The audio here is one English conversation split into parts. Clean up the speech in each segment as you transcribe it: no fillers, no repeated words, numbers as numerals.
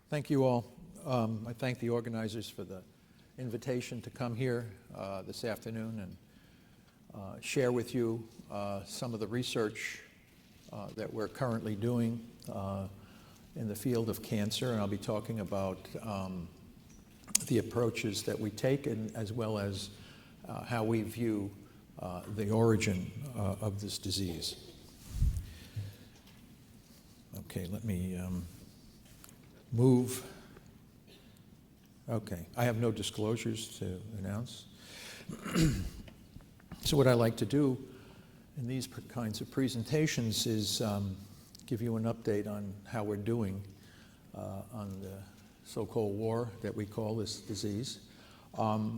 Thank you all. I thank the organizers for the invitation to come here this afternoon and share with you some of the research that we're currently doing in the field of cancer. And I'll be talking about the approaches that we take, and as well as how we view the origin of this disease. Okay, let me move. Okay, I have no disclosures to announce. So what I like to do in these kinds of presentations is give you an update on how we're doing on the so-called war that we call this disease.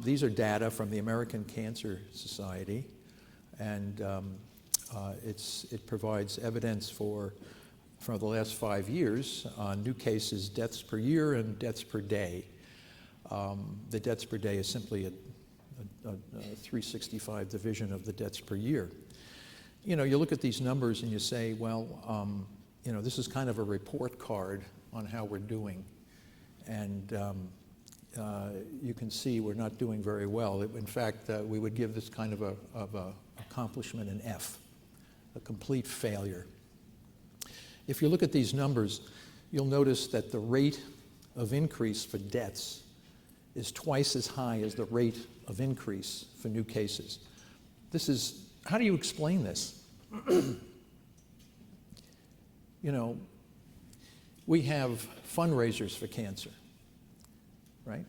These are data from the American Cancer Society, and it provides evidence for the last 5 years on new cases, deaths per year, and deaths per day. The deaths per day is simply a 365 division of the deaths per year. You know, you look at these numbers and you say, well, you know, this is kind of a report card on how we're doing. And you can see we're not doing very well. In fact, we would give this kind of a accomplishment an F, a complete failure. If you look at these numbers, you'll notice that the rate of increase for deaths is twice as high as the rate of increase for new cases. This is, how do you explain this? You know, we have fundraisers for cancer, right?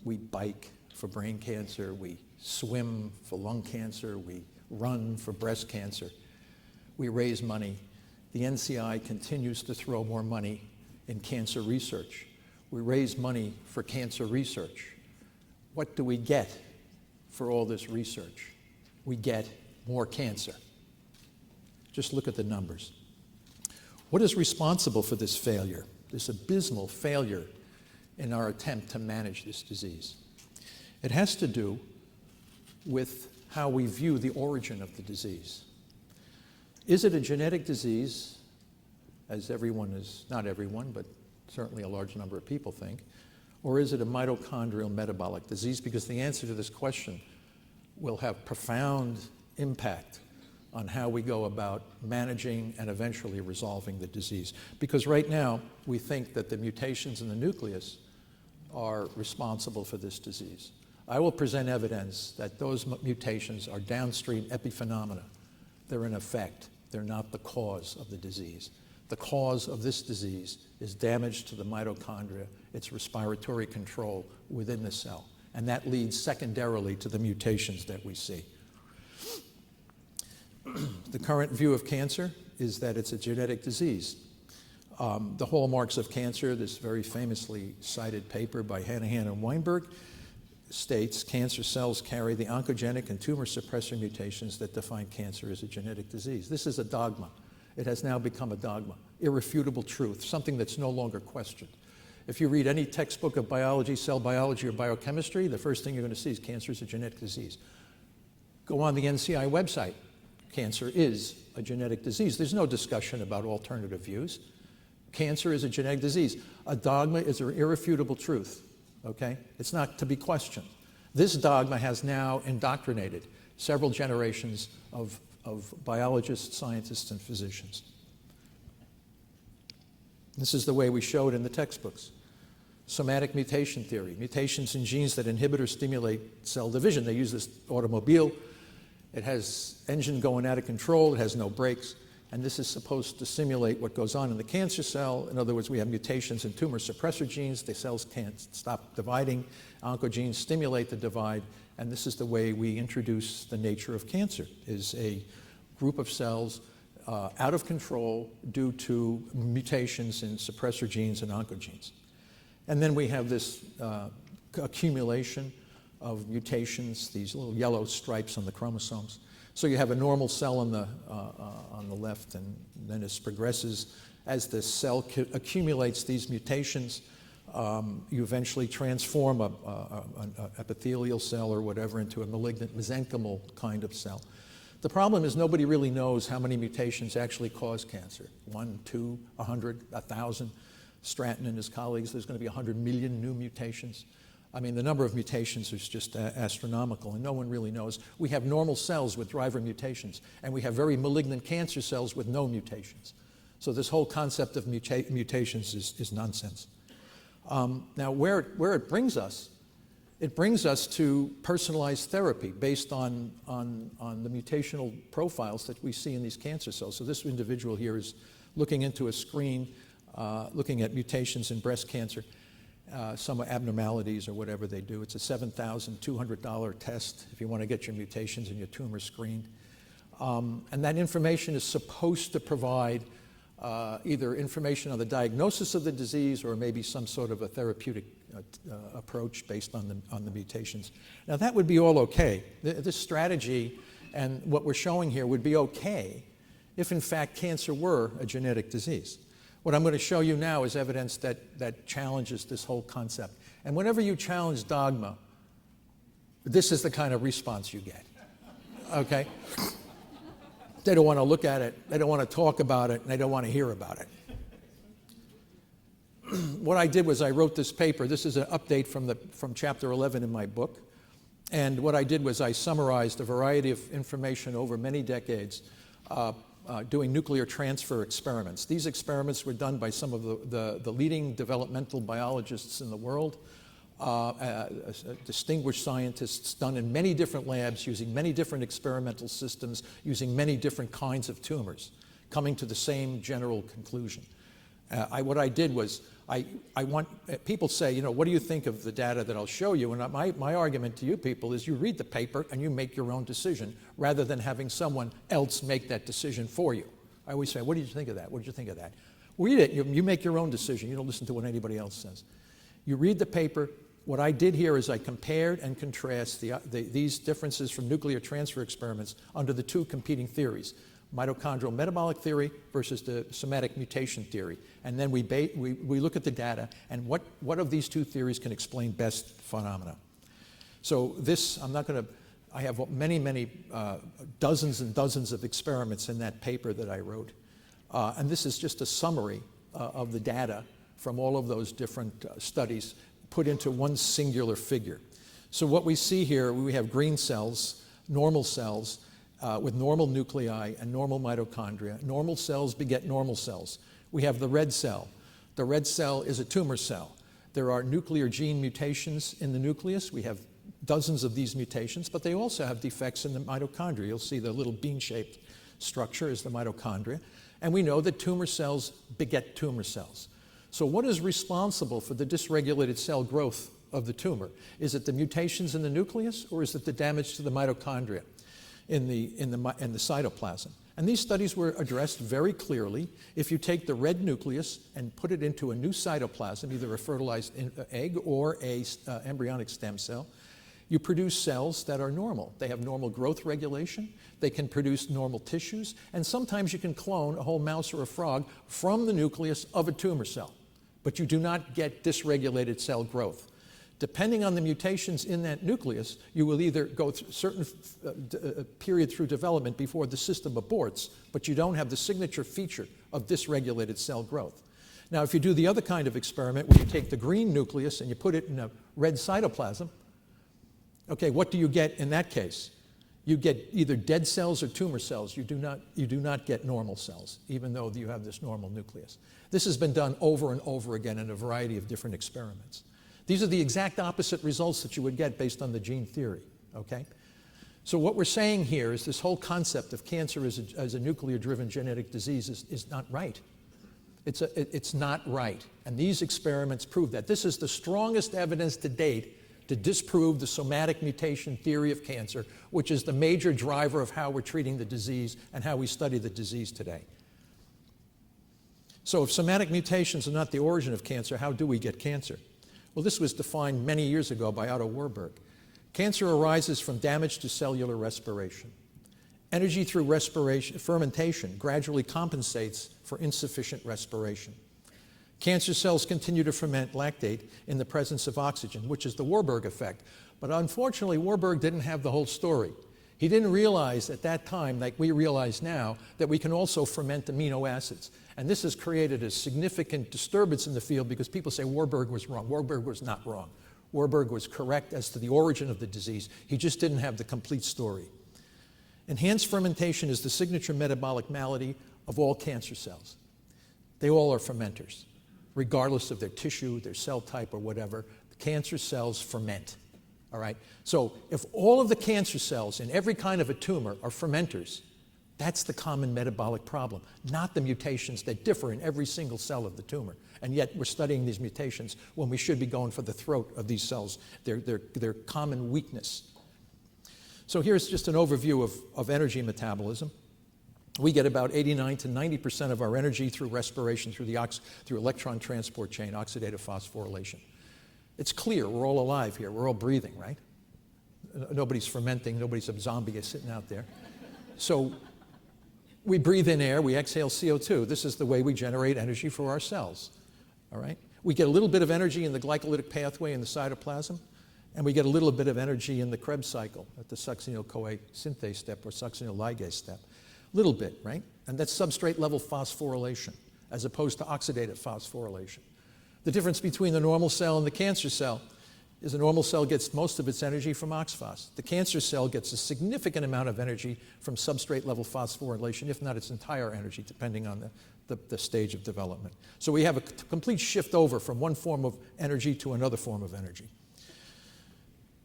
We bike for brain cancer, we swim for lung cancer, we run for breast cancer. We raise money. The NCI continues to throw more money in cancer research. We raise money for cancer research. What do we get for all this research? We get more cancer. Just look at the numbers. What is responsible for this failure, this abysmal failure in our attempt to manage this disease? It has to do with how we view the origin of the disease. Is it a genetic disease, as everyone is, not everyone, but certainly a large number of people think, or is it a mitochondrial metabolic disease? Because the answer to this question will have profound impact on how we go about managing and eventually resolving the disease. Because right now, we think that the mutations in the nucleus are responsible for this disease. I will present evidence that those mutations are downstream epiphenomena. They're an effect. They're not the cause of the disease. The cause of this disease is damage to the mitochondria, its respiratory control within the cell. And that leads secondarily to the mutations that we see. The current view of cancer is that it's a genetic disease. The hallmarks of cancer, this very famously cited paper by Hanahan and Weinberg, states cancer cells carry the oncogenic and tumor suppressor mutations that define cancer as a genetic disease. This is a dogma. It has now become a dogma, irrefutable truth, something that's no longer questioned. If you read any textbook of biology, cell biology, or biochemistry, the first thing you're going to see is cancer is a genetic disease. Go on the NCI website. Cancer is a genetic disease. There's no discussion about alternative views. Cancer is a genetic disease. A dogma is an irrefutable truth. Okay? It's not to be questioned. This dogma has now indoctrinated several generations of biologists, scientists, and physicians. This is the way we show it in the textbooks. Somatic mutation theory, mutations in genes that inhibit or stimulate cell division. They use this automobile. It has engine going out of control. It has no brakes. And this is supposed to simulate what goes on in the cancer cell. In other words, we have mutations in tumor suppressor genes. The cells can't stop dividing. Oncogenes stimulate the divide. And this is the way we introduce the nature of cancer, is a group of cells out of control due to mutations in suppressor genes and oncogenes. And then we have this accumulation of mutations, these little yellow stripes on the chromosomes. So you have a normal cell on the left, and then as progresses, as the cell accumulates these mutations, you eventually transform an epithelial cell or whatever into a malignant mesenchymal kind of cell. The problem is nobody really knows how many mutations actually cause cancer. 1, 2, 100, 1,000. Stratton and his colleagues, there's going to be 100 million new mutations. I mean, the number of mutations is just astronomical, and no one really knows. We have normal cells with driver mutations, and we have very malignant cancer cells with no mutations. So this whole concept of mutations is nonsense. Now, where it brings us to personalized therapy based on the mutational profiles that we see in these cancer cells. So this individual here is looking into a screen, looking at mutations in breast cancer, some abnormalities or whatever they do. It's a $7,200 test if you want to get your mutations and your tumor screened. And that information is supposed to provide either information on the diagnosis of the disease or maybe some sort of a therapeutic approach based on the mutations. Now that would be all okay. This strategy and what we're showing here would be okay if in fact cancer were a genetic disease. What I'm going to show you now is evidence that challenges this whole concept. And whenever you challenge dogma, this is the kind of response you get, okay? They don't want to look at it, they don't want to talk about it, and they don't want to hear about it. What I did was I wrote this paper. This is an update from chapter 11 in my book. And what I did was I summarized a variety of information over many decades doing nuclear transfer experiments. These experiments were done by some of the leading developmental biologists in the world, distinguished scientists, done in many different labs, using many different experimental systems, using many different kinds of tumors, coming to the same general conclusion. What I did was, people say, you know, what do you think of the data that I'll show you? And my argument to you people is you read the paper and you make your own decision rather than having someone else make that decision for you. I always say, what did you think of that? What did you think of that? Read it, you make your own decision. You don't listen to what anybody else says. You read the paper. What I did here is I compared and contrasted these differences from nuclear transfer experiments under the two competing theories, mitochondrial metabolic theory versus the somatic mutation theory. And then we look at the data and what of these two theories can explain best phenomena. So this, I have many dozens and dozens of experiments in that paper that I wrote. And this is just a summary of the data from all of those different studies put into one singular figure. So what we see here, we have green cells, normal cells, with normal nuclei and normal mitochondria. Normal cells beget normal cells. We have the red cell. The red cell is a tumor cell. There are nuclear gene mutations in the nucleus. We have dozens of these mutations, but they also have defects in the mitochondria. You'll see the little bean-shaped structure is the mitochondria. And we know that tumor cells beget tumor cells. So what is responsible for the dysregulated cell growth of the tumor? Is it the mutations in the nucleus, or is it the damage to the mitochondria in the cytoplasm? And these studies were addressed very clearly. If you take the red nucleus and put it into a new cytoplasm, either a fertilized egg or a embryonic stem cell, you produce cells that are normal. They have normal growth regulation. They can produce normal tissues. And sometimes you can clone a whole mouse or a frog from the nucleus of a tumor cell. But you do not get dysregulated cell growth. Depending on the mutations in that nucleus, you will either go through a certain period through development before the system aborts, but you don't have the signature feature of dysregulated cell growth. Now, if you do the other kind of experiment where you take the green nucleus and you put it in a red cytoplasm, okay, what do you get in that case? You get either dead cells or tumor cells. You do not get normal cells, even though you have this normal nucleus. This has been done over and over again in a variety of different experiments. These are the exact opposite results that you would get based on the gene theory, okay? So what we're saying here is this whole concept of cancer as a nuclear-driven genetic disease is not right. It's not right. And these experiments prove that. This is the strongest evidence to date to disprove the somatic mutation theory of cancer, which is the major driver of how we're treating the disease and how we study the disease today. So if somatic mutations are not the origin of cancer, how do we get cancer? Well, this was defined many years ago by Otto Warburg. Cancer arises from damage to cellular respiration. Energy through fermentation gradually compensates for insufficient respiration. Cancer cells continue to ferment lactate in the presence of oxygen, which is the Warburg effect. But unfortunately, Warburg didn't have the whole story. He didn't realize at that time, like we realize now, that we can also ferment amino acids. And this has created a significant disturbance in the field because people say Warburg was wrong. Warburg was not wrong. Warburg was correct as to the origin of the disease. He just didn't have the complete story. Enhanced fermentation is the signature metabolic malady of all cancer cells. They all are fermenters, regardless of their tissue, their cell type, or whatever. The cancer cells ferment. All right? So if all of the cancer cells in every kind of a tumor are fermenters, that's the common metabolic problem, not the mutations that differ in every single cell of the tumor. And yet we're studying these mutations when we should be going for the throat of these cells, their common weakness. So here's just an overview of energy metabolism. We get about 89 to 90% of our energy through respiration, through electron transport chain, oxidative phosphorylation. It's clear, we're all alive here, we're all breathing, right? Nobody's fermenting, nobody's a zombie sitting out there. So we breathe in air, we exhale CO2. This is the way we generate energy for our cells, all right? We get a little bit of energy in the glycolytic pathway in the cytoplasm, and we get a little bit of energy in the Krebs cycle at the succinyl-CoA synthase step or succinyl ligase step. Little bit, right? And that's substrate level phosphorylation as opposed to oxidative phosphorylation. The difference between the normal cell and the cancer cell is the normal cell gets most of its energy from OXPHOS. The cancer cell gets a significant amount of energy from substrate level phosphorylation, if not its entire energy, depending on the stage of development. So we have a complete shift over from one form of energy to another form of energy.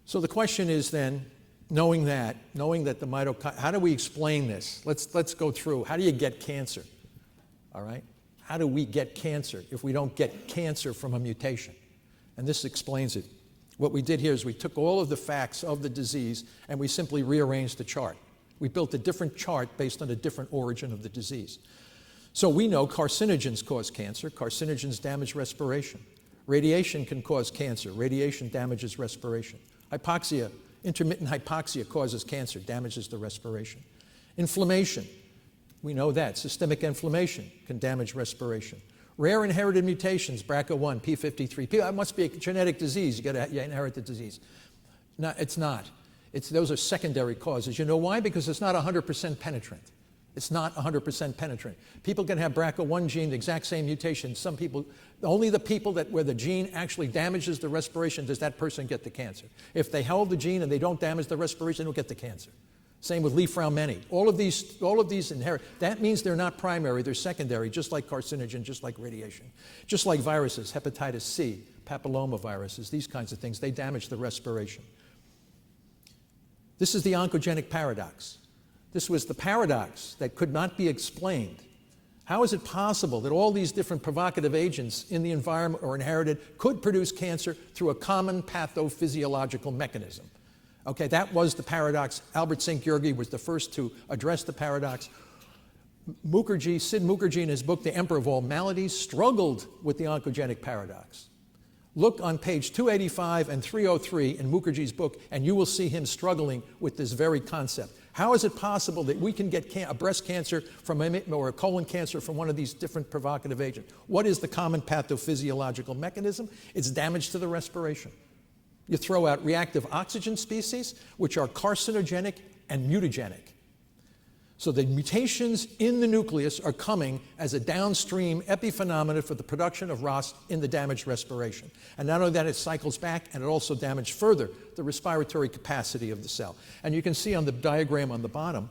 So the question is then, knowing that the mitochondria, how do we explain this? Let's go through. How do you get cancer? All right? How do we get cancer if we don't get cancer from a mutation? And this explains it. What we did here is we took all of the facts of the disease and we simply rearranged the chart. We built a different chart based on a different origin of the disease. So we know carcinogens cause cancer. Carcinogens damage respiration. Radiation can cause cancer. Radiation damages respiration. Hypoxia, intermittent hypoxia causes cancer, damages the respiration. Inflammation, we know that. Systemic inflammation can damage respiration. Rare inherited mutations, BRCA1, P53. That must be a genetic disease. You inherit the disease. No, it's not. Those are secondary causes. You know why? Because it's not 100% penetrant. It's not 100% penetrant. People can have BRCA1 gene, the exact same mutation. Some people, only the people where the gene actually damages the respiration does that person get the cancer. If they held the gene and they don't damage the respiration, they don't get the cancer. Same with Li-Frau-Meny. All of these inherit. That means they're not primary, they're secondary, just like carcinogen, just like radiation. Just like viruses, hepatitis C, papillomaviruses, these kinds of things, they damage the respiration. This is the oncogenic paradox. This was the paradox that could not be explained. How is it possible that all these different provocative agents in the environment or inherited could produce cancer through a common pathophysiological mechanism? Okay, that was the paradox. Albert St. Georgi was the first to address the paradox. Sid Mukherjee, in his book, The Emperor of All Maladies, struggled with the oncogenic paradox. Look on page 285 and 303 in Mukherjee's book, and you will see him struggling with this very concept. How is it possible that we can get a breast cancer or a colon cancer from one of these different provocative agents? What is the common pathophysiological mechanism? It's damage to the respiration. You throw out reactive oxygen species, which are carcinogenic and mutagenic. So the mutations in the nucleus are coming as a downstream epiphenomena for the production of ROS in the damaged respiration. And not only that, it cycles back, and it also damaged further the respiratory capacity of the cell. And you can see on the diagram on the bottom,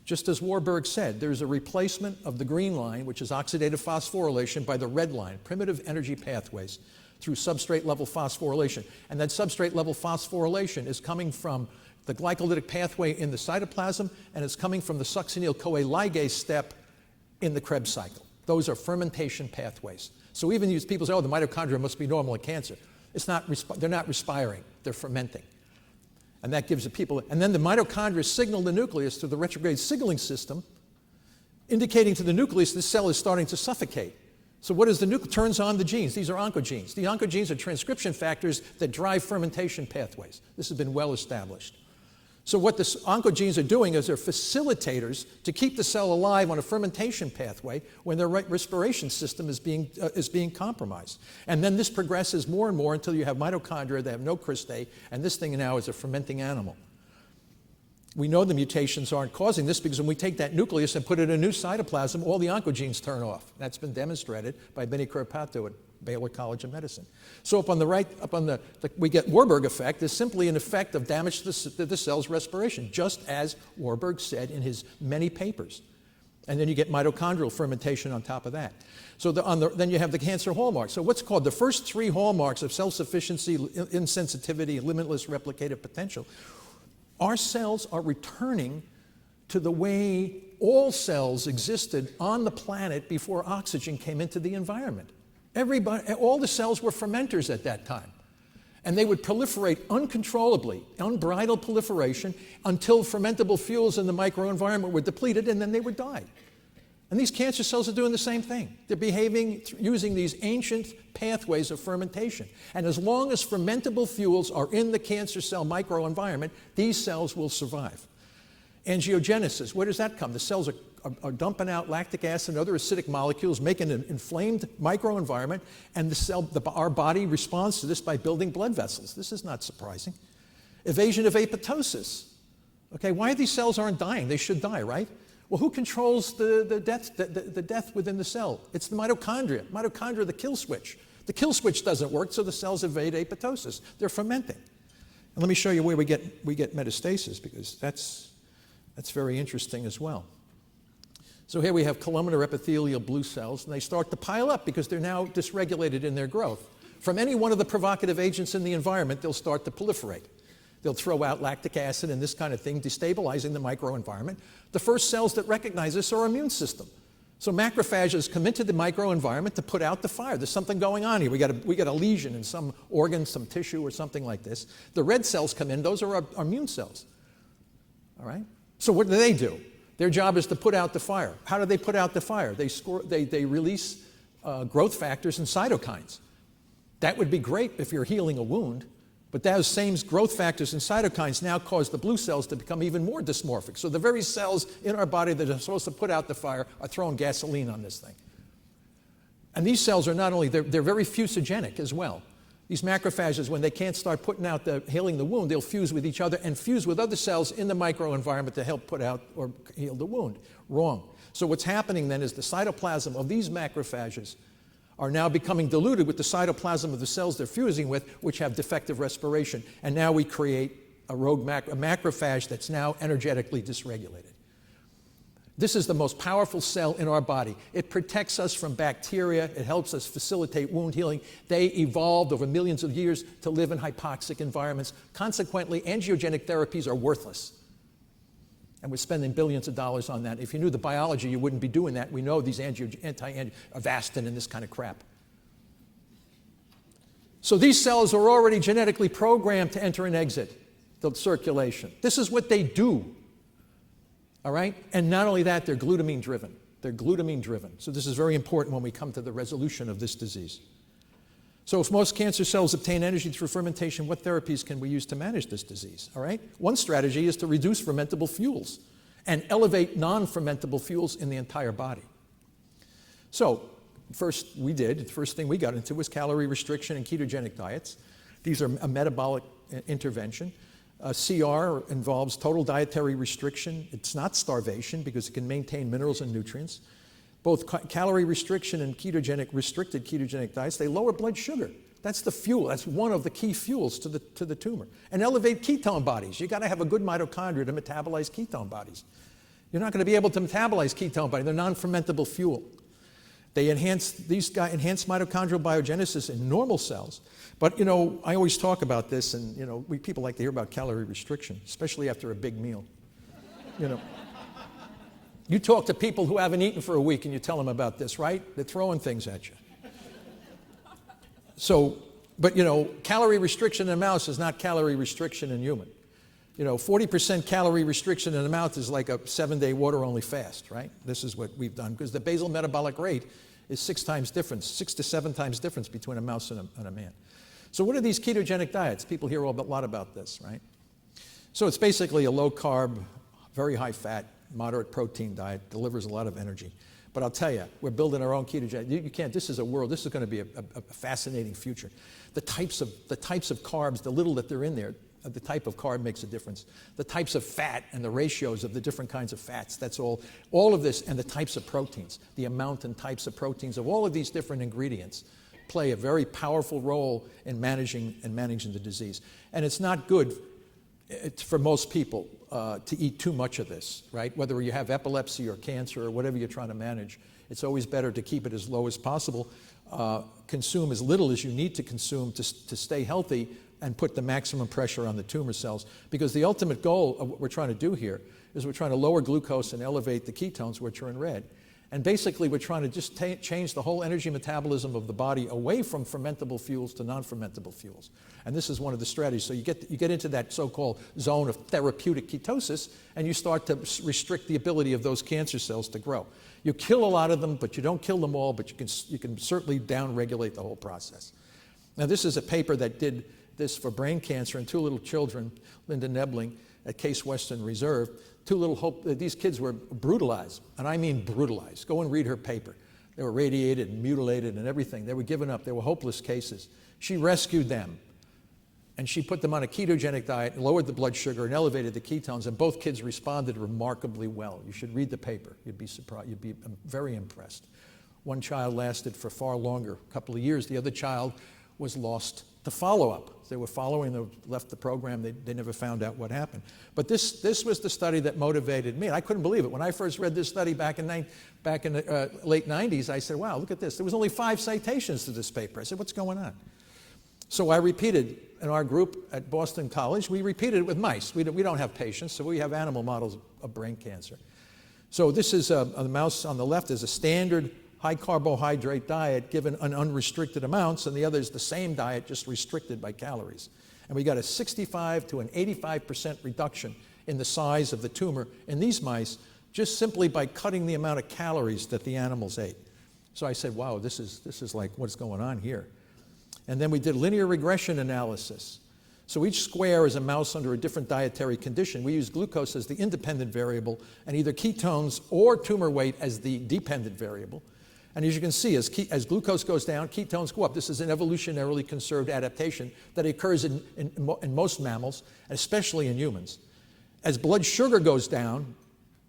just as Warburg said, there's a replacement of the green line, which is oxidative phosphorylation, by the red line, primitive energy pathways, through substrate-level phosphorylation. And that substrate-level phosphorylation is coming from the glycolytic pathway in the cytoplasm, and it's coming from the succinyl-CoA ligase step in the Krebs cycle. Those are fermentation pathways. So even these people say, oh, the mitochondria must be normal in cancer. They're not respiring, they're fermenting. And that gives the people, and then the mitochondria signal the nucleus through the retrograde signaling system, indicating to the nucleus this cell is starting to suffocate. So what does the nucleus? Turns on the genes. These are oncogenes. The oncogenes are transcription factors that drive fermentation pathways. This has been well established. So what the oncogenes are doing is they're facilitators to keep the cell alive on a fermentation pathway when their respiration system is being compromised. And then this progresses more and more until you have mitochondria that have no cristae, and this thing now is a fermenting animal. We know the mutations aren't causing this because when we take that nucleus and put it in a new cytoplasm, all the oncogenes turn off. That's been demonstrated by Benny Kurpato at Baylor College of Medicine. So up on the right, we get Warburg effect is simply an effect of damage to the cell's respiration, just as Warburg said in his many papers. And then you get mitochondrial fermentation on top of that. So then you have the cancer hallmarks. So what's called the first three hallmarks of self-sufficiency, insensitivity, and limitless replicative potential. Our cells are returning to the way all cells existed on the planet before oxygen came into the environment. All the cells were fermenters at that time. And they would proliferate uncontrollably, unbridled proliferation, until fermentable fuels in the microenvironment were depleted, and then they would die. And these cancer cells are doing the same thing. They're behaving using these ancient pathways of fermentation. And as long as fermentable fuels are in the cancer cell microenvironment, these cells will survive. Angiogenesis, where does that come? The cells are dumping out lactic acid and other acidic molecules, making an inflamed microenvironment, and our body responds to this by building blood vessels. This is not surprising. Evasion of apoptosis. Okay, why these cells aren't dying? They should die, right? Well, who controls the death within the cell? It's the mitochondria. Mitochondria, the kill switch. The kill switch doesn't work, so the cells evade apoptosis. They're fermenting. And let me show you where we get metastasis, because that's very interesting as well. So here we have columnar epithelial blue cells, and they start to pile up because they're now dysregulated in their growth. From any one of the provocative agents in the environment, they'll start to proliferate. They'll throw out lactic acid and this kind of thing, destabilizing the microenvironment. The first cells that recognize this are our immune system. So macrophages come into the microenvironment to put out the fire. There's something going on here. We got a lesion in some organ, some tissue, or something like this. The red cells come in. Those are our immune cells. All right? So what do? Their job is to put out the fire. How do they put out the fire? They release growth factors and cytokines. That would be great if you're healing a wound, but those same growth factors and cytokines now cause the blue cells to become even more dysmorphic. So the very cells in our body that are supposed to put out the fire are throwing gasoline on this thing. And these cells are not only, they're very fusogenic as well. These macrophages, when they can't start putting out healing the wound, they'll fuse with each other and fuse with other cells in the microenvironment to help put out or heal the wound. Wrong. So what's happening then is the cytoplasm of these macrophages are now becoming diluted with the cytoplasm of the cells they're fusing with, which have defective respiration. And now we create a macrophage that's now energetically dysregulated. This is the most powerful cell in our body. It protects us from bacteria. It helps us facilitate wound healing. They evolved over millions of years to live in hypoxic environments. Consequently, angiogenic therapies are worthless. And we're spending billions of dollars on that. If you knew the biology, you wouldn't be doing that. We know these Avastin and this kind of crap. So these cells are already genetically programmed to enter and exit the circulation. This is what they do. All right? And not only that, they're glutamine driven. They're glutamine driven. So this is very important when we come to the resolution of this disease. So if most cancer cells obtain energy through fermentation, what therapies can we use to manage this disease? All right? One strategy is to reduce fermentable fuels and elevate non-fermentable fuels in the entire body. So the first thing we got into was calorie restriction and ketogenic diets. These are a metabolic intervention. CR involves total dietary restriction. It's not starvation because it can maintain minerals and nutrients. Both calorie restriction and restricted ketogenic diets, they lower blood sugar. That's the fuel. That's one of the key fuels to the tumor. And elevate ketone bodies. You've got to have a good mitochondria to metabolize ketone bodies. You're not going to be able to metabolize ketone bodies. They're non-fermentable fuel. These guys enhance mitochondrial biogenesis in normal cells. But, I always talk about this, and, people like to hear about calorie restriction, especially after a big meal. You talk to people who haven't eaten for a week, and you tell them about this, right? They're throwing things at you. So, but, calorie restriction in a mouse is not calorie restriction in human. 40% calorie restriction in the mouth is like a 7-day water-only fast, right? This is what we've done, because the basal metabolic rate is 6 to 7 times difference between a mouse and a man. So what are these ketogenic diets? People hear a lot about this, right? So it's basically a low-carb, very high-fat, moderate protein diet, delivers a lot of energy. But I'll tell you, we're building our own ketogenic. You can't. This is this is going to be a fascinating future. The types of carbs, the little that they're in there, The type of carb makes a difference. The types of fat and the ratios of the different kinds of fats, that's all. All of this, and the types of proteins, the amount and types of proteins of all of these different ingredients play a very powerful role in managing the disease. And it's not good for most people to eat too much of this, right? Whether you have epilepsy or cancer or whatever you're trying to manage, it's always better to keep it as low as possible. Consume as little as you need to consume to stay healthy and put the maximum pressure on the tumor cells. Because the ultimate goal of what we're trying to do here is we're trying to lower glucose and elevate the ketones, which are in red. And basically, we're trying to just change the whole energy metabolism of the body away from fermentable fuels to non-fermentable fuels. And this is one of the strategies. So you get into that so-called zone of therapeutic ketosis, and you start to restrict the ability of those cancer cells to grow. You kill a lot of them, but you don't kill them all, but you can certainly down-regulate the whole process. Now, this is a paper that did this for brain cancer in 2 little children, Linda Nebling at Case Western Reserve. These kids were brutalized, and I mean brutalized. Go and read her paper. They were radiated and mutilated and everything. They were given up. They were hopeless cases. She rescued them, and she put them on a ketogenic diet and lowered the blood sugar and elevated the ketones, and both kids responded remarkably well. You should read the paper. You'd be surprised. You'd be very impressed. One child lasted for far longer, a couple of years. The other child was lost to follow-up. They were following, they left the program, they never found out what happened. But this was the study that motivated me. And I couldn't believe it. When I first read this study back in the late 90s, I said, wow, look at this. There was only 5 citations to this paper. I said, what's going on? So I repeated, in our group at Boston College, we repeated it with mice. We don't have patients, so we have animal models of brain cancer. So this is a mouse on the left is a standard high carbohydrate diet given an unrestricted amounts, and the other is the same diet, just restricted by calories. And we got a 65 to an 85% reduction in the size of the tumor in these mice just simply by cutting the amount of calories that the animals ate. So I said, wow, this is like what's going on here. And then we did linear regression analysis. So each square is a mouse under a different dietary condition. We use glucose as the independent variable and either ketones or tumor weight as the dependent variable. And as you can see, as glucose goes down, ketones go up. This is an evolutionarily conserved adaptation that occurs in most mammals, especially in humans. As blood sugar goes down,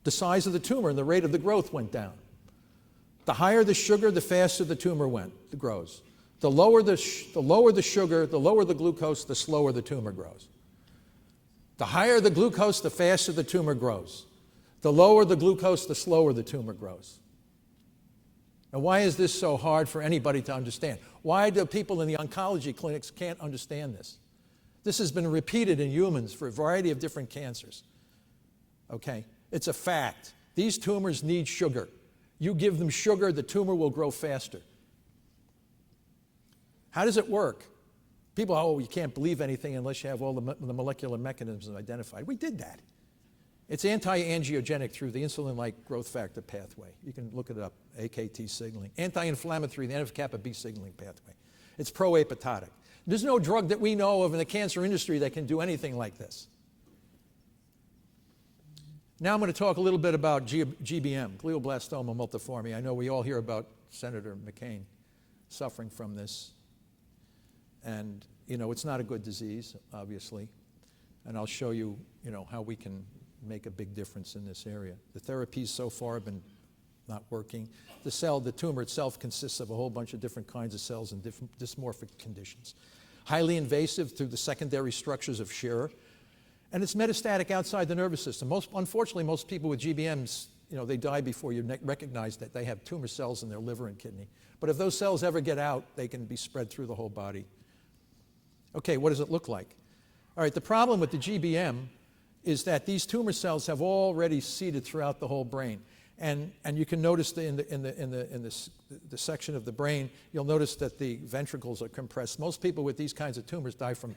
the size of the tumor and the rate of the growth went down. The higher the sugar, the faster the tumor grows. The lower the sugar, the lower the glucose, the slower the tumor grows. The higher the glucose, the faster the tumor grows. The lower the glucose, the slower the tumor grows. Now, why is this so hard for anybody to understand? Why do people in the oncology clinics can't understand this? This has been repeated in humans for a variety of different cancers. Okay? It's a fact. These tumors need sugar. You give them sugar, the tumor will grow faster. How does it work? People, oh, you can't believe anything unless you have all the molecular mechanisms identified. We did that. It's anti-angiogenic through the insulin-like growth factor pathway. You can look it up, AKT signaling. Anti-inflammatory, the NF-kappa B signaling pathway. It's pro-apoptotic. There's no drug that we know of in the cancer industry that can do anything like this. Now I'm going to talk a little bit about GBM, glioblastoma multiforme. I know we all hear about Senator McCain suffering from this. And, it's not a good disease, obviously. And I'll show you, how we can make a big difference in this area. The therapies so far have been not working. The tumor itself consists of a whole bunch of different kinds of cells in different dysmorphic conditions. Highly invasive through the secondary structures of Scherer. And it's metastatic outside the nervous system. Unfortunately, most people with GBMs, they die before you recognize that they have tumor cells in their liver and kidney. But if those cells ever get out, they can be spread through the whole body. Okay, what does it look like? All right, the problem with the GBM is that these tumor cells have already seeded throughout the whole brain. And you can notice in the section of the brain, you'll notice that the ventricles are compressed. Most people with these kinds of tumors die from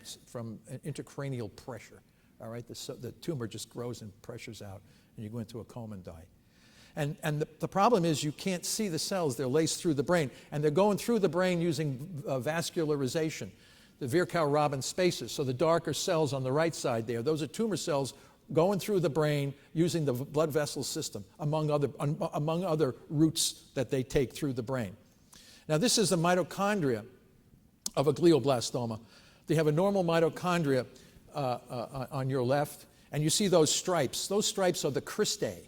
intracranial pressure. All right, the tumor just grows and pressures out, and you go into a coma and die. And the problem is you can't see the cells. They're laced through the brain, and they're going through the brain using vascularization, the Virchow-Robin spaces. So the darker cells on the right side there, those are tumor cells going through the brain using the blood vessel system, among other routes that they take through the brain. Now, this is the mitochondria of a glioblastoma. They have a normal mitochondria on your left, and you see those stripes. Those stripes are the cristae.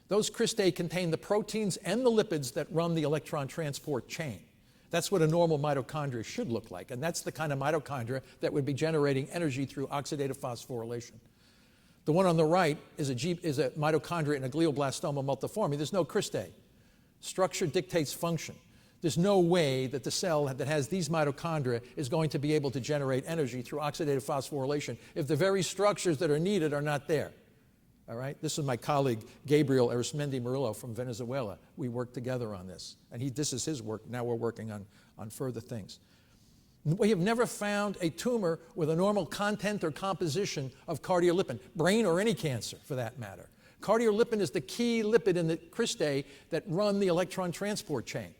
Those cristae contain the proteins and the lipids that run the electron transport chain. That's what a normal mitochondria should look like, and that's the kind of mitochondria that would be generating energy through oxidative phosphorylation. The one on the right is a mitochondria in a glioblastoma multiforme. There's no cristae. Structure dictates function. There's no way that the cell that has these mitochondria is going to be able to generate energy through oxidative phosphorylation if the very structures that are needed are not there. All right? This is my colleague, Gabriel Arismendi Murillo from Venezuela. We worked together on this. And this is his work. Now we're working on further things. We have never found a tumor with a normal content or composition of cardiolipin, brain or any cancer for that matter. Cardiolipin is the key lipid in the cristae that run the electron transport chain.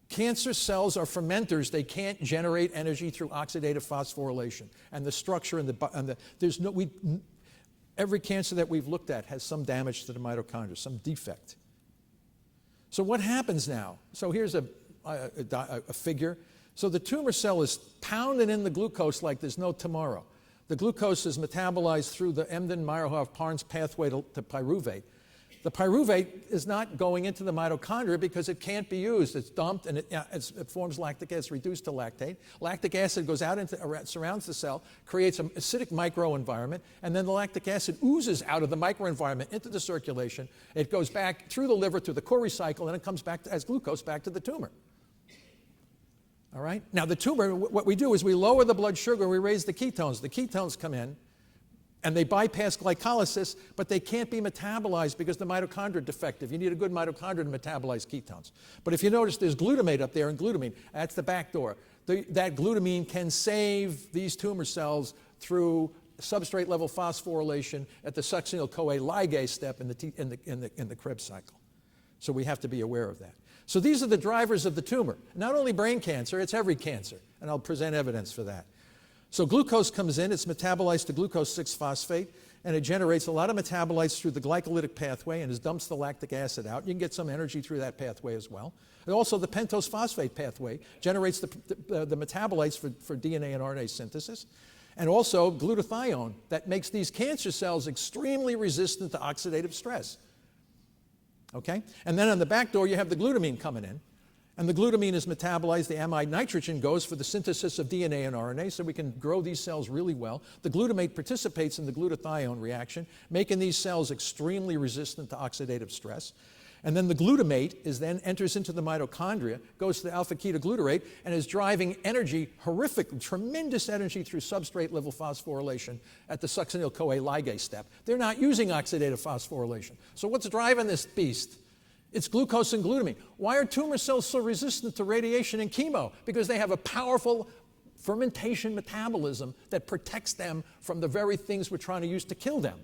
Cancer cells are fermenters. They can't generate energy through oxidative phosphorylation. And the structure every cancer that we've looked at has some damage to the mitochondria, some defect. So what happens now? So here's a figure. So the tumor cell is pounding in the glucose like there's no tomorrow. The glucose is metabolized through the Embden-Meyerhoff-Parnes pathway to pyruvate. The pyruvate is not going into the mitochondria because it can't be used. It's dumped and it forms lactic acid, reduced to lactate. Lactic acid goes out surrounds the cell, creates an acidic microenvironment, and then the lactic acid oozes out of the microenvironment into the circulation. It goes back through the liver to the Cori cycle, and it comes back as glucose back to the tumor. All right? Now, the tumor, what we do is we lower the blood sugar and we raise the ketones. The ketones come in, and they bypass glycolysis, but they can't be metabolized because the mitochondria are defective. You need a good mitochondria to metabolize ketones. But if you notice, there's glutamate up there, and glutamine, that's the back door. That glutamine can save these tumor cells through substrate-level phosphorylation at the succinyl-CoA ligase step in the Krebs cycle. So we have to be aware of that. So these are the drivers of the tumor. Not only brain cancer, it's every cancer, and I'll present evidence for that. So glucose comes in, it's metabolized to glucose 6-phosphate, and it generates a lot of metabolites through the glycolytic pathway and dumps the lactic acid out. You can get some energy through that pathway as well. And also the pentose phosphate pathway generates the metabolites for DNA and RNA synthesis. And also glutathione that makes these cancer cells extremely resistant to oxidative stress. Okay? And then on the back door, you have the glutamine coming in. And the glutamine is metabolized. The amide nitrogen goes for the synthesis of DNA and RNA, so we can grow these cells really well. The glutamate participates in the glutathione reaction, making these cells extremely resistant to oxidative stress. And then the glutamate enters into the mitochondria, goes to the alpha-ketoglutarate, and is driving energy, tremendous energy through substrate-level phosphorylation at the succinyl-CoA ligase step. They're not using oxidative phosphorylation. So what's driving this beast? It's glucose and glutamine. Why are tumor cells so resistant to radiation and chemo? Because they have a powerful fermentation metabolism that protects them from the very things we're trying to use to kill them.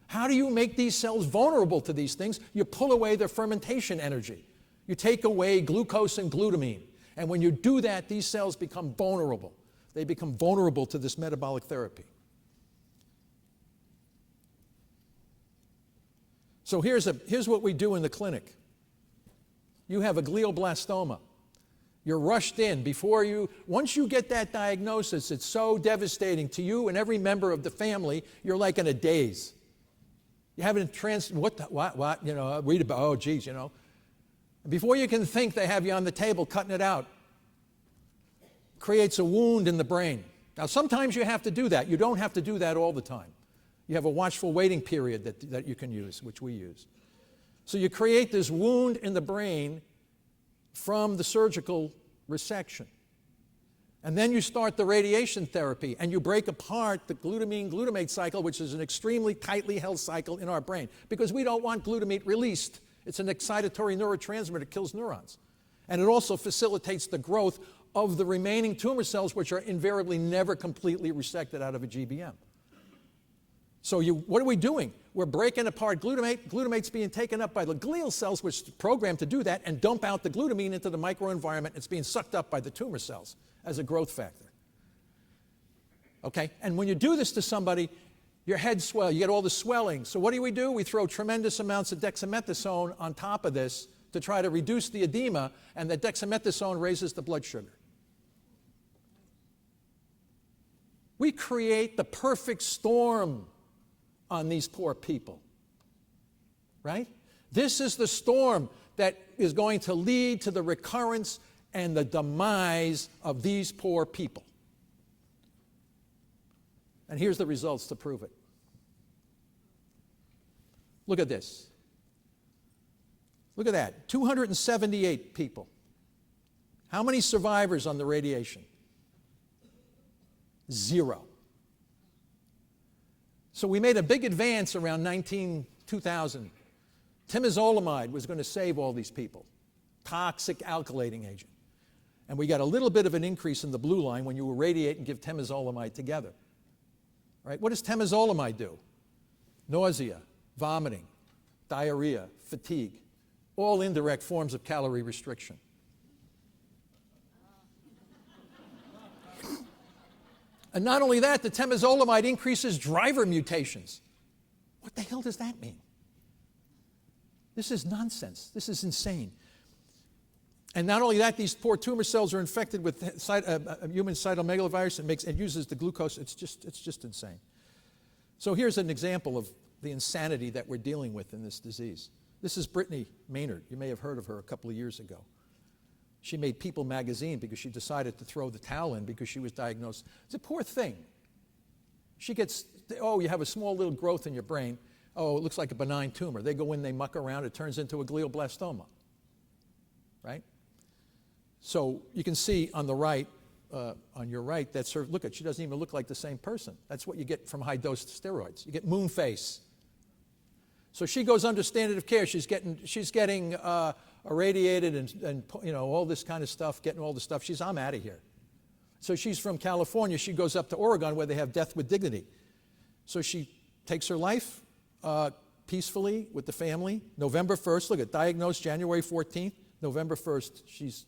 How do you make these cells vulnerable to these things? You pull away their fermentation energy. You take away glucose and glutamine. And when you do that, these cells become vulnerable. They become vulnerable to this metabolic therapy. So here's what we do in the clinic. You have a glioblastoma. You're rushed in once you get that diagnosis, it's so devastating to you and every member of the family, you're like in a daze. You haven't read about, oh, geez, Before you can think, they have you on the table cutting it out. Creates a wound in the brain. Now, sometimes you have to do that. You don't have to do that all the time. You have a watchful waiting period that you can use, which we use. So you create this wound in the brain from the surgical resection. And then you start the radiation therapy, and you break apart the glutamine-glutamate cycle, which is an extremely tightly held cycle in our brain, because we don't want glutamate released. It's an excitatory neurotransmitter that kills neurons. And it also facilitates the growth of the remaining tumor cells, which are invariably never completely resected out of a GBM. So what are we doing? We're breaking apart glutamate. Glutamate's being taken up by the glial cells, which are programmed to do that, and dump out the glutamine into the microenvironment. It's being sucked up by the tumor cells as a growth factor. Okay? And when you do this to somebody, your head swells. You get all the swelling. So what do? We throw tremendous amounts of dexamethasone on top of this to try to reduce the edema, and the dexamethasone raises the blood sugar. We create the perfect storm on these poor people, right? This is the storm that is going to lead to the recurrence and the demise of these poor people. And here's the results to prove it. Look at this. Look at that, 278 people. How many survivors on the radiation? 0. So we made a big advance around 2000. Temozolomide was going to save all these people. Toxic alkylating agent. And we got a little bit of an increase in the blue line when you irradiate and give temozolomide together. Right? What does temozolomide do? Nausea, vomiting, diarrhea, fatigue, all indirect forms of calorie restriction. And not only that, the temozolomide increases driver mutations. What the hell does that mean? This is nonsense. This is insane. And not only that, these poor tumor cells are infected with human cytomegalovirus and uses the glucose. It's just insane. So here's an example of the insanity that we're dealing with in this disease. This is Brittany Maynard. You may have heard of her a couple of years ago. She made People magazine because she decided to throw the towel in because she was diagnosed. It's a poor thing. She gets, oh, you have a small little growth in your brain. Oh, it looks like a benign tumor. They go in, they muck around, it turns into a glioblastoma, right? So you can see on the right, on your right, that's her, look at, she doesn't even look like the same person. That's what you get from high-dose steroids. You get moon face. So she goes under standard of care. She's getting irradiated and you know, all this kind of stuff, getting all the stuff. I'm out of here. So she's from California. She goes up to Oregon where they have death with dignity. So she takes her life peacefully with the family. November 1st, look at, diagnosed January 14th. November 1st,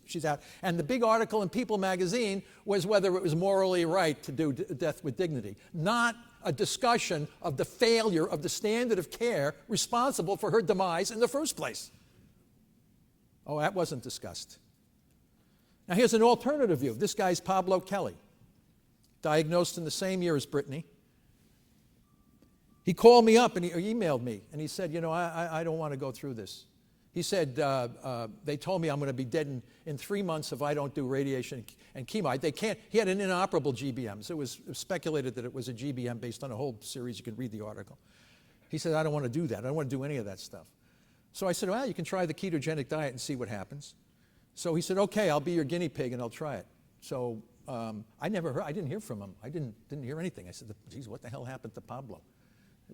she's out. And the big article in People magazine was whether it was morally right to do death with dignity, not a discussion of the failure of the standard of care responsible for her demise in the first place. Oh, that wasn't discussed. Now here's an alternative view. This guy's Pablo Kelly, diagnosed in the same year as Brittany. He called me up and he emailed me and he said, you know, I don't want to go through this. He said, they told me I'm going to be dead in 3 months if I don't do radiation and chemo. They can't, he had an inoperable GBM, so it was speculated that it was a GBM based on a whole series. You can read the article. He said, I don't want to do that. I don't want to do any of that stuff. So I said, well, you can try the ketogenic diet and see what happens. So he said, okay, I'll be your guinea pig and I'll try it. So I didn't hear from him. I didn't hear anything. I said, geez, what the hell happened to Pablo?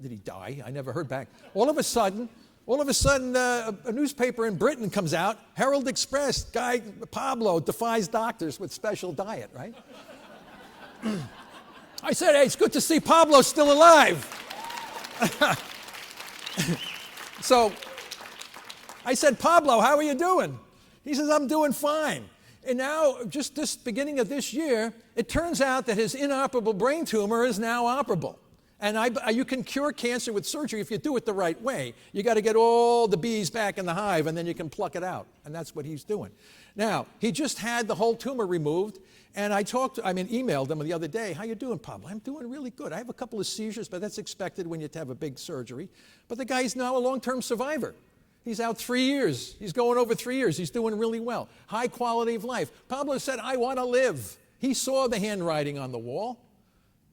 Did he die? I never heard back. All of a sudden, a newspaper in Britain comes out, Herald Express, guy Pablo defies doctors with special diet, right? I said, hey, it's good to see Pablo still alive. So I said, Pablo, how are you doing? He says, I'm doing fine. And now, just this beginning of this year, it turns out that his inoperable brain tumor is now operable. And you can cure cancer with surgery if you do it the right way. You got to get all the bees back in the hive, and then you can pluck it out. And that's what he's doing. Now, he just had the whole tumor removed, and emailed him the other day. How you doing, Pablo? I'm doing really good. I have a couple of seizures, but that's expected when you have a big surgery. But the guy's now a long-term survivor. He's out 3 years. He's going over 3 years. He's doing really well. High quality of life. Pablo said, I want to live. He saw the handwriting on the wall,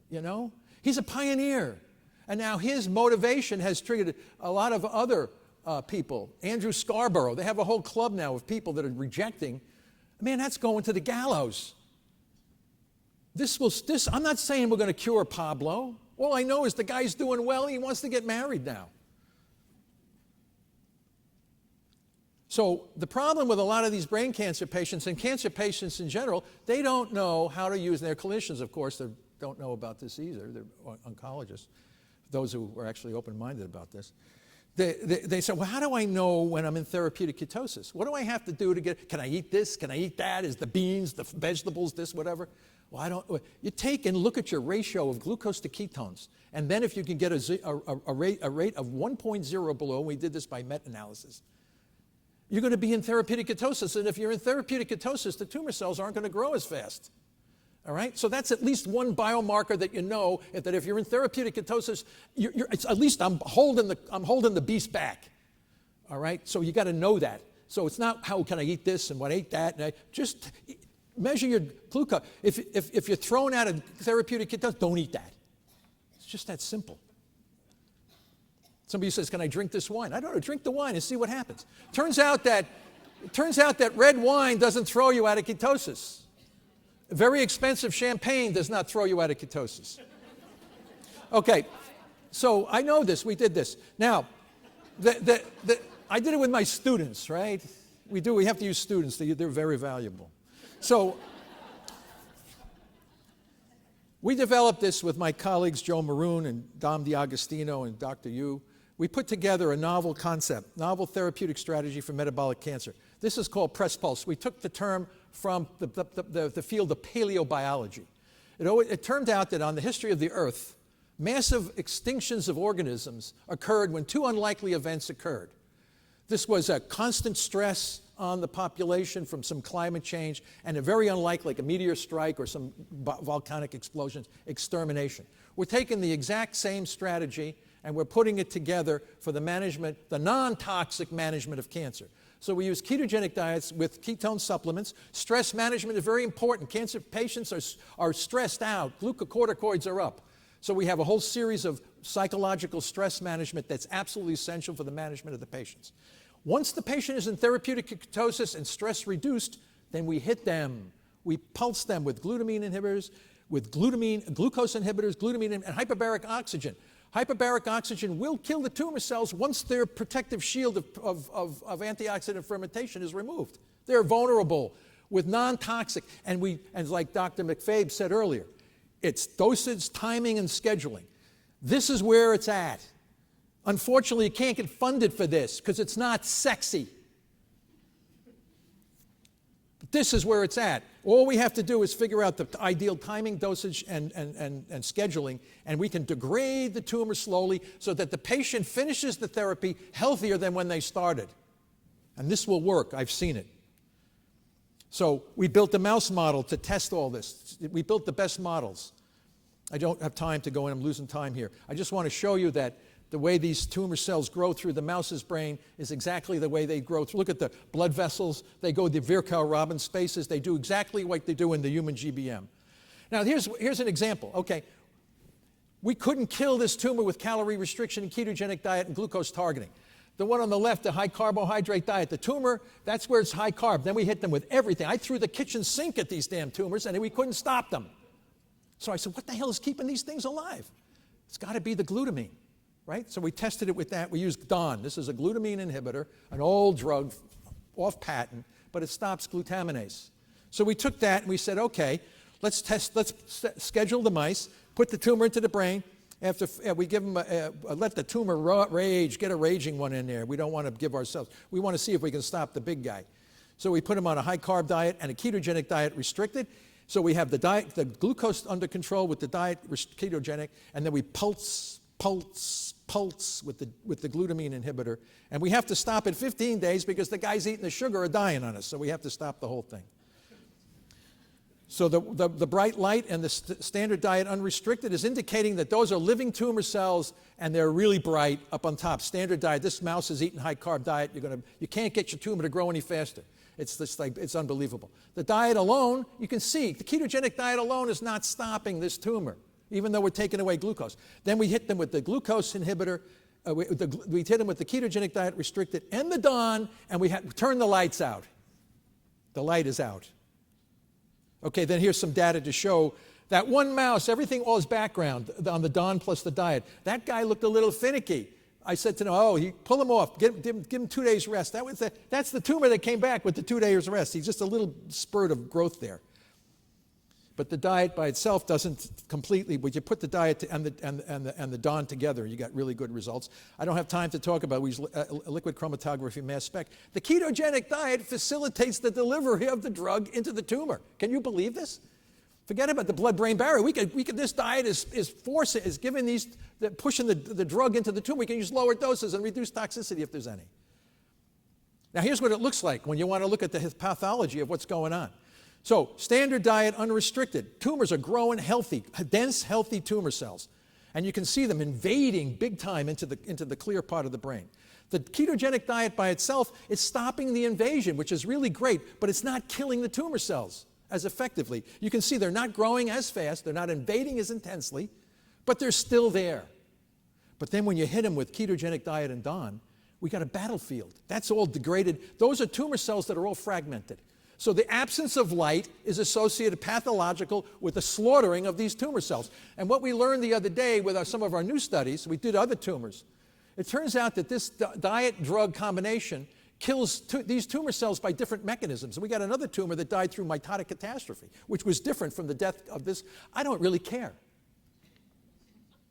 you know. He's a pioneer. And now his motivation has triggered a lot of other people. Andrew Scarborough, they have a whole club now of people that are rejecting. Man, that's going to the gallows. I'm not saying we're going to cure Pablo. All I know is the guy's doing well. He wants to get married now. So the problem with a lot of these brain cancer patients and cancer patients in general, they don't know how to use, and their clinicians, of course, they don't know about this either. They're oncologists, those who are actually open-minded about this. They say, well, how do I know when I'm in therapeutic ketosis? What do I have to do to can I eat this? Can I eat that? Is the beans, the vegetables, this, whatever? Well, you take and look at your ratio of glucose to ketones, and then if you can get a rate of 1.0 below, and we did this by meta-analysis, you're going to be in therapeutic ketosis, and if you're in therapeutic ketosis, the tumor cells aren't going to grow as fast. All right? So that's at least one biomarker that you know that if you're in therapeutic ketosis, it's at least I'm holding the beast back. All right? So you got to know that. So it's not how can I eat this and what I ate that. And just measure your glucose. If you're thrown out of therapeutic ketosis, don't eat that. It's just that simple. Somebody says, can I drink this wine? I don't know. Drink the wine and see what happens. Turns out that red wine doesn't throw you out of ketosis. Very expensive champagne does not throw you out of ketosis. Okay, so I know this. We did this. Now, I did it with my students, right? We have to use students. They're very valuable. So we developed this with my colleagues, Joe Maroon and Dom D'Agostino and Dr. Yu. We put together a novel concept, novel therapeutic strategy for metabolic cancer. This is called press pulse. We took the term from the field of paleobiology. It turned out that on the history of the Earth, massive extinctions of organisms occurred when two unlikely events occurred. This was a constant stress on the population from some climate change and a very unlikely, like a meteor strike or some volcanic explosions, extermination. We're taking the exact same strategy and we're putting it together for the management, the non-toxic management of cancer. So we use ketogenic diets with ketone supplements. Stress management is very important. Cancer patients are stressed out. Glucocorticoids are up. So we have a whole series of psychological stress management that's absolutely essential for the management of the patients. Once the patient is in therapeutic ketosis and stress reduced, then we hit them. We pulse them with glutamine inhibitors, with glucose inhibitors, glutamine, and hyperbaric oxygen. Hyperbaric oxygen will kill the tumor cells once their protective shield of antioxidant fermentation is removed. They're vulnerable with non-toxic. And like Dr. McFabe said earlier, it's dosage, timing, and scheduling. This is where it's at. Unfortunately, you can't get funded for this because it's not sexy. But this is where it's at. All we have to do is figure out the ideal timing, dosage, and scheduling, and we can degrade the tumor slowly so that the patient finishes the therapy healthier than when they started. And this will work. I've seen it. So we built a mouse model to test all this. We built the best models. I don't have time to go in. I'm losing time here. I just want to show you that the way these tumor cells grow through the mouse's brain is exactly the way they grow. Look at the blood vessels. They go the Virchow-Robin spaces. They do exactly what they do in the human GBM. Now, here's an example. Okay, we couldn't kill this tumor with calorie restriction and ketogenic diet and glucose targeting. The one on the left, the high carbohydrate diet. The tumor, that's where it's high carb. Then we hit them with everything. I threw the kitchen sink at these damn tumors, and we couldn't stop them. So I said, what the hell is keeping these things alive? It's got to be the glutamine. Right? So we tested it with that. We used DON. This is a glutamine inhibitor, an old drug, off patent, but it stops glutaminase. So we took that and we said, okay, let's schedule the mice, put the tumor into the brain. After we give them, let the tumor rage, get a raging one in there. We don't want to give ourselves. We want to see if we can stop the big guy. So we put them on a high-carb diet and a ketogenic diet restricted. So we have the glucose under control with the diet ketogenic, and then we pulse with the glutamine inhibitor. And we have to stop at 15 days because the guys eating the sugar are dying on us. So we have to stop the whole thing. So the bright light and the standard diet unrestricted is indicating that those are living tumor cells and they're really bright up on top. Standard diet, this mouse is eating high-carb diet. You can't get your tumor to grow any faster. It's unbelievable. The diet alone, you can see, the ketogenic diet alone is not stopping this tumor, even though we're taking away glucose. Then we hit them with the glucose inhibitor. We hit them with the ketogenic diet restricted and the DON, and we turn the lights out. The light is out. Okay, then here's some data to show that one mouse, everything all is background on the DON plus the diet. That guy looked a little finicky. I said to him, pull him off, give him 2 days rest. That's the tumor that came back with the 2 days rest. He's just a little spurt of growth there. But the diet by itself doesn't completely, but you put the diet and the DON together, you got really good results. I don't have time to talk about, we use liquid chromatography mass spec. The ketogenic diet facilitates the delivery of the drug into the tumor. Can you believe this? Forget about the blood-brain barrier. This diet is giving pushing the drug into the tumor. We can use lower doses and reduce toxicity if there's any. Now here's what it looks like when you want to look at the pathology of what's going on. So standard diet, unrestricted. Tumors are growing healthy, dense, healthy tumor cells. And you can see them invading big time into the clear part of the brain. The ketogenic diet by itself is stopping the invasion, which is really great, but it's not killing the tumor cells as effectively. You can see they're not growing as fast, they're not invading as intensely, but they're still there. But then when you hit them with ketogenic diet and DON, we got a battlefield. That's all degraded. Those are tumor cells that are all fragmented. So the absence of light is associated pathological with the slaughtering of these tumor cells. And what we learned the other day with some of our new studies, we did other tumors. It turns out that this diet-drug combination kills these tumor cells by different mechanisms. And we got another tumor that died through mitotic catastrophe, which was different from the death of this. I don't really care.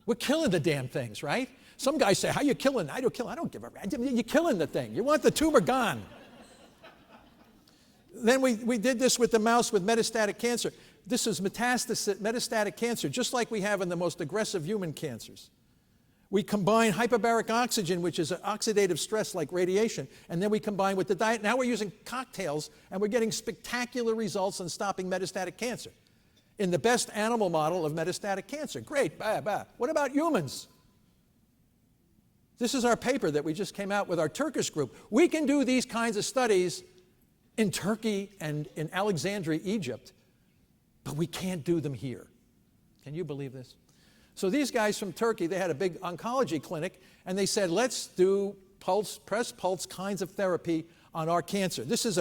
We're killing the damn things, right? Some guys say, how you killing? I don't give a rap. You're killing the thing. You want the tumor gone. Then we did this with the mouse with metastatic cancer. This is metastatic cancer, just like we have in the most aggressive human cancers. We combine hyperbaric oxygen, which is an oxidative stress like radiation, and then we combine with the diet. Now we're using cocktails, and we're getting spectacular results in stopping metastatic cancer in the best animal model of metastatic cancer. Great, What about humans? This is our paper that we just came out with our Turkish group. We can do these kinds of studies in Turkey and in Alexandria, Egypt, but we can't do them here. Can you believe this? So these guys from Turkey, they had a big oncology clinic, and they said, let's do press pulse kinds of therapy on our cancer. This is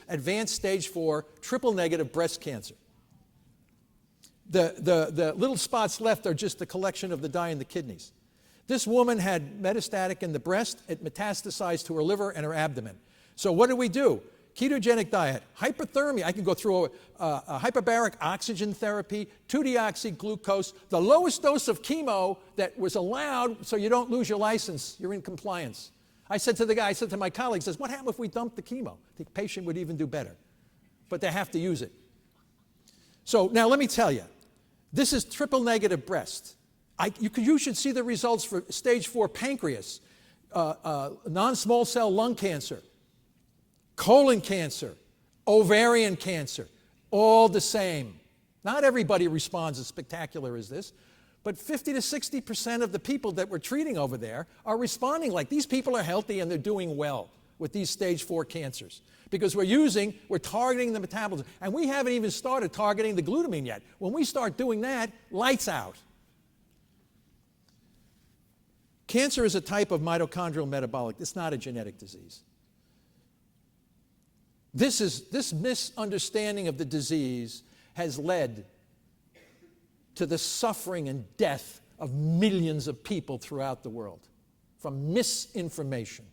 advanced stage 4 triple negative breast cancer. The little spots left are just the collection of the dye in the kidneys. This woman had metastatic in the breast. It metastasized to her liver and her abdomen. So what do? Ketogenic diet, hypothermia. I can go through a hyperbaric oxygen therapy, 2-deoxyglucose, the lowest dose of chemo that was allowed so you don't lose your license. You're in compliance. I said to my colleagues, what happened if we dumped the chemo? The patient would even do better. But they have to use it. So now let me tell you, this is triple negative breast. You should see the results for stage 4 pancreas, non-small cell lung cancer, colon cancer, ovarian cancer, all the same. Not everybody responds as spectacular as this, but 50 to 60% of the people that we're treating over there are responding like these people are healthy and they're doing well with these stage 4 cancers. Because we're targeting the metabolism. And we haven't even started targeting the glutamine yet. When we start doing that, lights out. Cancer is a type of mitochondrial metabolic. It's not a genetic disease. This misunderstanding of the disease has led to the suffering and death of millions of people throughout the world from misinformation.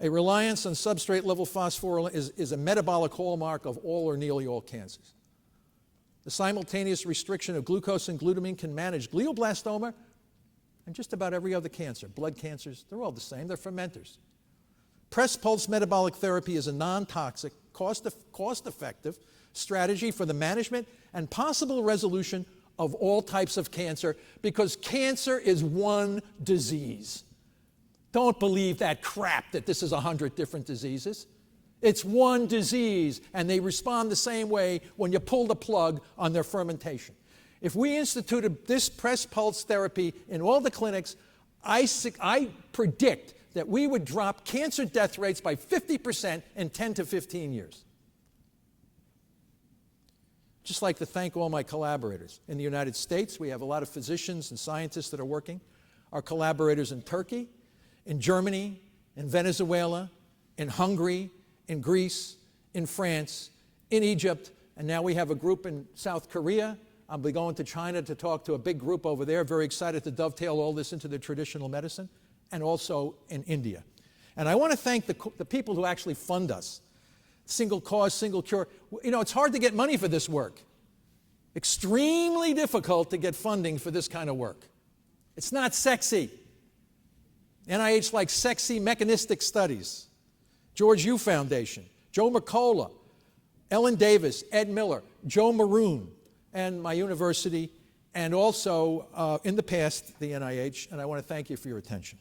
A reliance on substrate-level phosphorylation is a metabolic hallmark of all or nearly all cancers. The simultaneous restriction of glucose and glutamine can manage glioblastoma and just about every other cancer. Blood cancers, they're all the same. They're fermenters. Press pulse metabolic therapy is a non-toxic, cost-effective strategy for the management and possible resolution of all types of cancer, because cancer is one disease. Don't believe that crap that this is 100 different diseases. It's one disease, and they respond the same way when you pull the plug on their fermentation. If we instituted this press pulse therapy in all the clinics, I predict that we would drop cancer death rates by 50% in 10 to 15 years. Just like to thank all my collaborators. In the United States, we have a lot of physicians and scientists that are working. Our collaborators in Turkey, in Germany, in Venezuela, in Hungary, in Greece, in France, in Egypt, and now we have a group in South Korea. I'll be going to China to talk to a big group over there, very excited to dovetail all this into the traditional medicine, and also in India. And I want to thank the people who actually fund us. Single cause, single cure. You know, it's hard to get money for this work. Extremely difficult to get funding for this kind of work. It's not sexy. NIH likes sexy mechanistic studies. George U. Foundation, Joe Mercola, Ellen Davis, Ed Miller, Joe Maroon, and my university, and also in the past, the NIH, and I want to thank you for your attention.